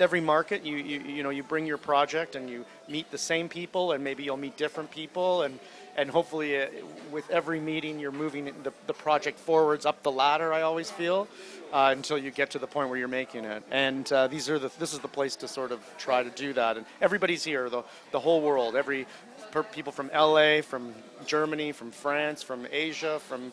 every market, you bring your project and you meet the same people, and maybe you'll meet different people, and hopefully with every meeting you're moving the project forwards up the ladder. I always feel until you get to the point where you're making it, and this is the place to sort of try to do that. And everybody's here, the whole world, people from LA, from Germany, from France, from Asia, from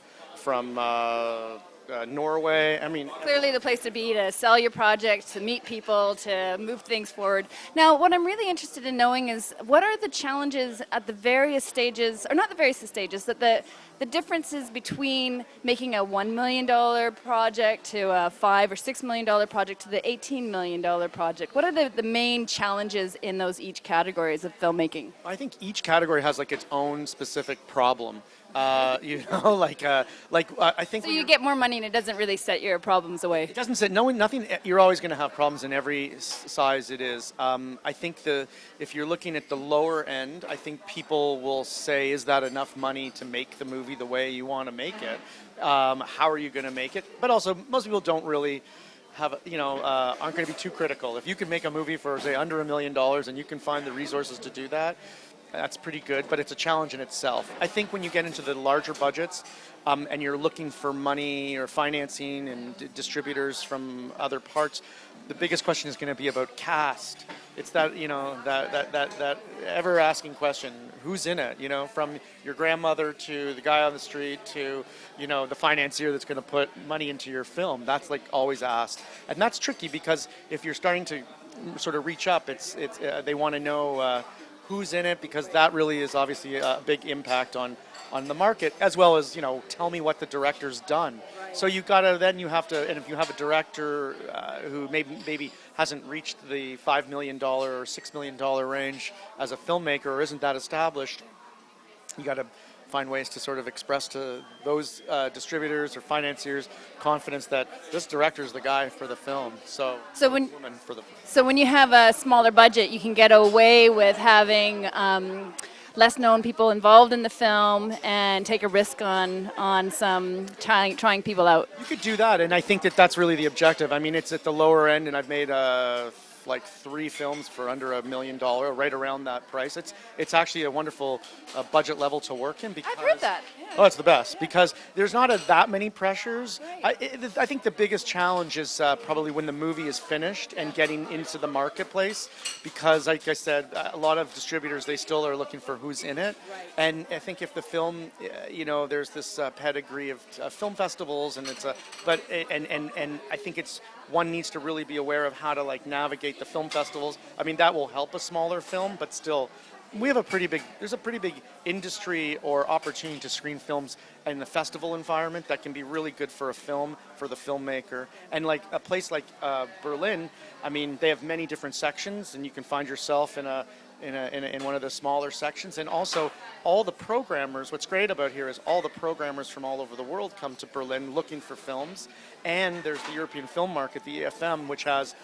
Norway. I mean, clearly the place to be, to sell your project, to meet people, to move things forward. Now, what I'm really interested in knowing is what are the challenges at the various stages, or not the various stages, that the differences between making a $1 million project to a $5 or $6 million project to the $18 million project. What are the main challenges in those each categories of filmmaking? I think each category has like its own specific problem. I think. So you get more money and it doesn't really set your problems away. It doesn't say nothing. You're always going to have problems in every size it is. I think if you're looking at the lower end, I think people will say, "Is that enough money to make the movie the way you want to make it? How are you going to make it?" But also, most people don't really aren't going to be too critical. If you can make a movie for say under $1 million and you can find the resources to do that, that's pretty good, but it's a challenge in itself. I think when you get into the larger budgets and you're looking for money or financing and distributors from other parts, the biggest question is going to be about cast. It's that that ever asking question: who's in it? From your grandmother to the guy on the street to the financier that's going to put money into your film. That's like always asked, and that's tricky because if you're starting to sort of reach up, they want to know. Who's in it, because that really is obviously a big impact on the market, as well as tell me what the director's done. Right. So you have to, and if you have a director who maybe hasn't reached the $5 million or $6 million range as a filmmaker or isn't that established, you got to find ways to sort of express to those distributors or financiers confidence that this director is the guy for the film. So when you have a smaller budget, you can get away with having less known people involved in the film and take a risk on some trying people out. You could do that, and I think that's really the objective. I mean, it's at the lower end, and I've made like 3 films for under $1 million, right around that price. It's actually a wonderful budget level to work in. Because, I've heard that. Yeah. Oh, it's the best because there's not that many pressures. Right. I think the biggest challenge is probably when the movie is finished and getting into the marketplace, because like I said, a lot of distributors, they still are looking for who's in it. Right. And I think if the film, there's this pedigree of film festivals, and and I think one needs to really be aware of how to navigate the film festivals. I mean, that will help a smaller film, but still, there's a pretty big industry or opportunity to screen films in the festival environment that can be really good for a film, for the filmmaker. And like a place like Berlin, I mean, they have many different sections, and you can find yourself in one of the smaller sections. And also all the programmers, what's great about here is all the programmers from all over the world come to Berlin looking for films. And there's the European film market, the EFM, which has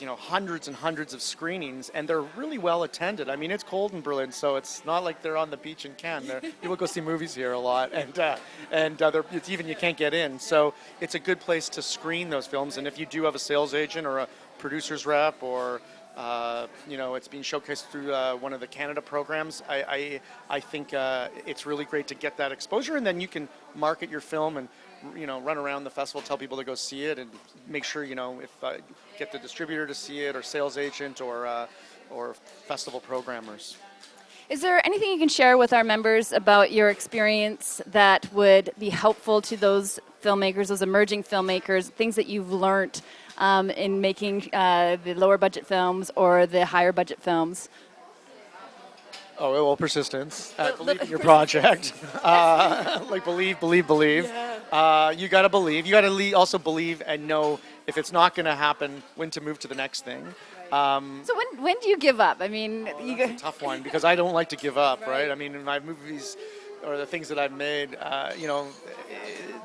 hundreds and hundreds of screenings, and they're really well attended. I mean, it's cold in Berlin, so it's not like they're on the beach in Cannes. People go see movies here a lot, and it's even you can't get in. So it's a good place to screen those films. And if you do have a sales agent or a producer's rep, or it's being showcased through one of the Canada programs, I think it's really great to get that exposure, and then you can market your film and run around the festival, tell people to go see it, and make sure if get the distributor to see it, or sales agent, or festival programmers. Is there anything you can share with our members about your experience that would be helpful to those filmmakers, those emerging filmmakers, things that you've learned in making the lower budget films or the higher budget films? Oh, well, persistence. Believe in your project. Believe. Yeah. You got to believe. You got to also believe and know if it's not going to happen, when to move to the next thing. So when do you give up? I mean, that's a tough one, because I don't like to give up, right? I mean, in my movies or the things that I've made,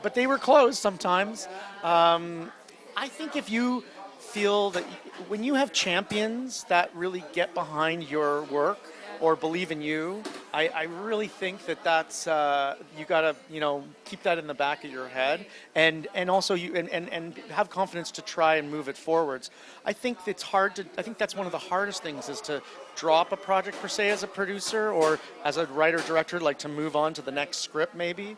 but they were close sometimes. I think if you feel that when you have champions that really get behind your work, or believe in you. I really think that's you gotta keep that in the back of your head, and also and have confidence to try and move it forwards. I think it's hard to. I think that's one of the hardest things is to drop a project per se as a producer or as a writer director, like to move on to the next script maybe.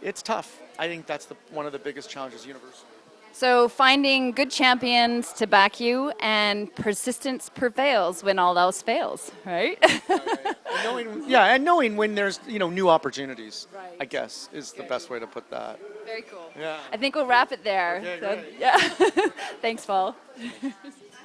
It's tough. I think that's one of the biggest challenges universally. So finding good champions to back you, and persistence prevails when all else fails, right? And knowing when there's new opportunities, Right. I guess is the best way to put that. Very cool. Yeah. I think we'll wrap it there. Okay, So, great. yeah. Thanks, Paul.